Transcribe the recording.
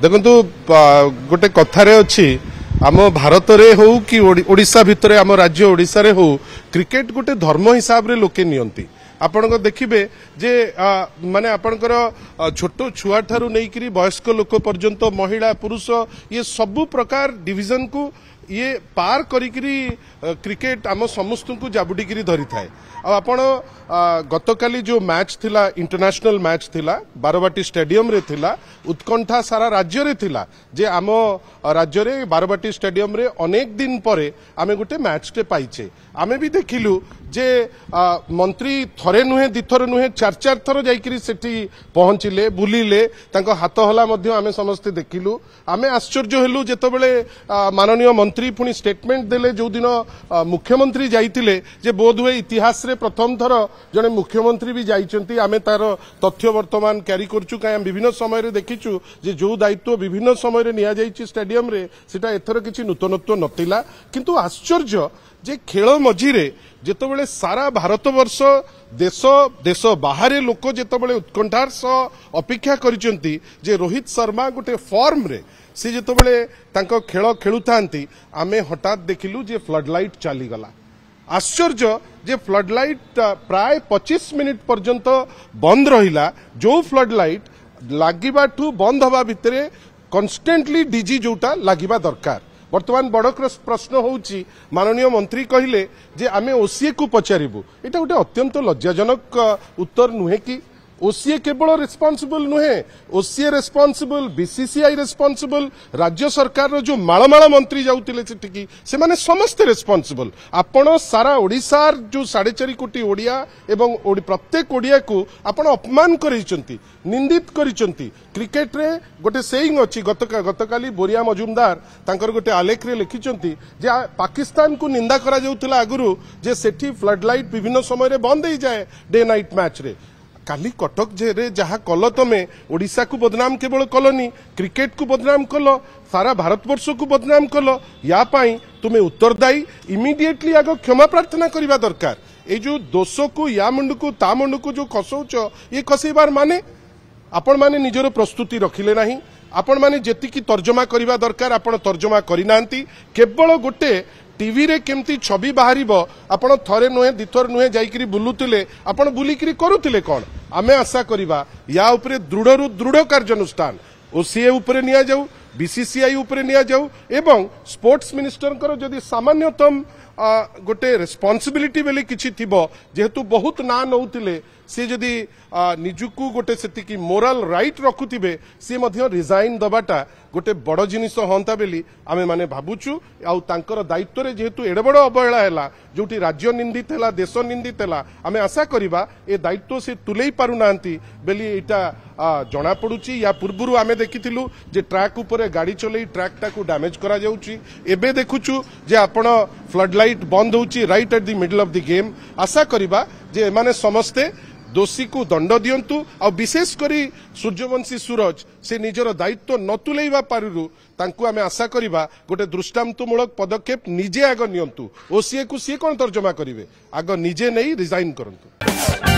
देखु गोटे कथारे अच्छी आम भारत रे हो कि ओडिशा भितर आम राज्य ओडिशा रे हो क्रिकेट गोटे धर्म हिसाब रे लोके नियंती आपण देखिए जे माने आपणकर छोट छुआ ठारू नहीं वयस्क लोक पर्यंत महिला पुरुष ये सबु प्रकार डिविजन को ये पार करी क्रिकेट आम समस्त को जाबुटी धरी थाए आपण गतकाली जो मैच थिला इंटरनेशनल मैच थिला बारवाटी स्टेडियम रे थिला उत्कंठा सारा राज्य रे थिला जे आम राज्य रे बारवाटी स्टेडियम रे अनेक दिन परे आमे गोटे मैच टे पाइछे आमे भी देखिलु जे मंत्री थरे नुहे दिथर नुहे चार चार थर जाइकरी सेठी पहुंचिले बुलिले तांको हाथ हला मध्य आमे समस्ते देखिलु आमे आश्चर्य हेलु जेतबेले माननीय मंत्री पुनी स्टेटमेंट देले जो दिन मुख्यमंत्री जाइतिले जे बोधवे इतिहास रे प्रथम थर जने मुख्यमंत्री भी जाइचंती आमे तार तथ्य वर्तमान क्यारी करचु काय विभिन्न समय रे देखिचु जे जो दायित्व विभिन्न समय रे निया जाइछि स्टेडियम रे सेटा एथर किछि नूतनत्व नथिला किंतु आश्चर्य जे खेल मझिरे जेतबेले सारा भारत वर्ष देश देश बाहर लोक जेतबेले उत्कंठार सह अपेक्षा करिसंती जे रोहित शर्मा गोटे फॉर्म रे से जेतबेले तांको खेल खेलुथांती आमे हठात देखिलु जे फ्लड लाइट चली गला आश्चर्य जे फ्लड लाइट प्राय 25 मिनिट पर्यंत बंद रहिला जो फ्लड लाइट लागिबाठू बंद हवा भितरे कन्स्टेंटली डीजी जोटा लागिबा दरकार वर्तमान बड़ प्रश्न होउची माननीय मंत्री कहिले जे आमे ओसीए को पचारिबु एटा गोटे अत्यंत लज्जाजनक उत्तर नुहे कि ओसीए केवल रेस्पॉन्सिबल नुहे ओसीए रेस्पॉन्सिबल बीसीसीआई रेस्पॉन्सिबल राज्य सरकार रो जो माळमाळ मंत्री जाउतिले सेटिकी से माने समस्त रेस्पॉन्सिबल आपण सारा ओडिसार जो 4.5 कोटी ओडिया एवं प्रत्येक ओडिया को आपण अपमान करिसंती निंदित करिसंती क्रिकेट रे गोटे सेइंग अछि गतकाली बोरिया मजुमदार तांकर गोटे आलेख रे लिखिसंती जे पाकिस्तान को निंदा करा जाउतिला आगुरु जे सेठी फ्लड लाइट विभिन्न समय रे बंद हो जाए डे नाइट मैच रे काली कटक जे जहाँ कल तमे ओडिशा को बदनाम केवल कलनी क्रिकेट को बदनाम कल सारा भारतवर्ष को बदनाम कल या पाई तुम्हें उत्तरदायी इमिडिएटली आग क्षमा प्रार्थना करने दरकार ये जो दोष को या मुंड को ता मुंड को जो खसौच ये खसैबार माने आपण माने निजर प्रस्तुति रखिले नाही आपण माने जेतिकी तर्जमा करने दरकार आपण तर्जमा करिनांती केवल गोटे टीवी रे केमती छवि बाहरिबो आपण थरे नुहे दिथर नुहे जाइकरी बुलुतिले आपण बुलिकरी करूतिले कोन आमे आशा करिबा या उपरे दृढ़ दृढ़ कार्यानुष्ठान ओसीए उपरे निया जाऊ बीसीसीआई उपरे निया जाऊ एवं स्पोर्ट्स मिनिस्टर कर जदि सामान्यतम गोटे रेस्पॉन्सिबिलिटी बेले किछि थिबो जेहेतु बहुत ना नउतिले से जदि निजुकु गोटे सेतिकी मोराल राइट रखुथिबे से मध्य रिजाइन दबाटा गोटे बड़ जिनिस हंता बेली आमे माने भाबुचु आउ तांकर दायित्व रे जेहेतु एडे बड़ अवहेला हैला जोटी राज्य निंदित हैला देश निंदित हैला आमे आशा करिबा ए दायित्व से तुलेई पारु नांती बेली एटा जना पडुची या पूर्वरु आमे देखिथिलु जे ट्रैक ऊपर गाड़ी चलई ट्रैक टाकू डैमेज करा जाउची एबे देखुचु जे आपण फ्लड लाइट बंद होउची right at the middle of the game आशा करिबा जे एमाने समस्ते दोषी को दंड दियंतु और विशेष करी सूर्यवंशी सूरज से निजर दायित्व न तुलेइबा पारु तांकु आमे आशा करिबा गोटे दृष्टांतमूलक पदक्षेप निजे आग नियंतु ओसीए को सी कोन तर्जमा करिवे आग निजे नहीं रिजाइन करंतु।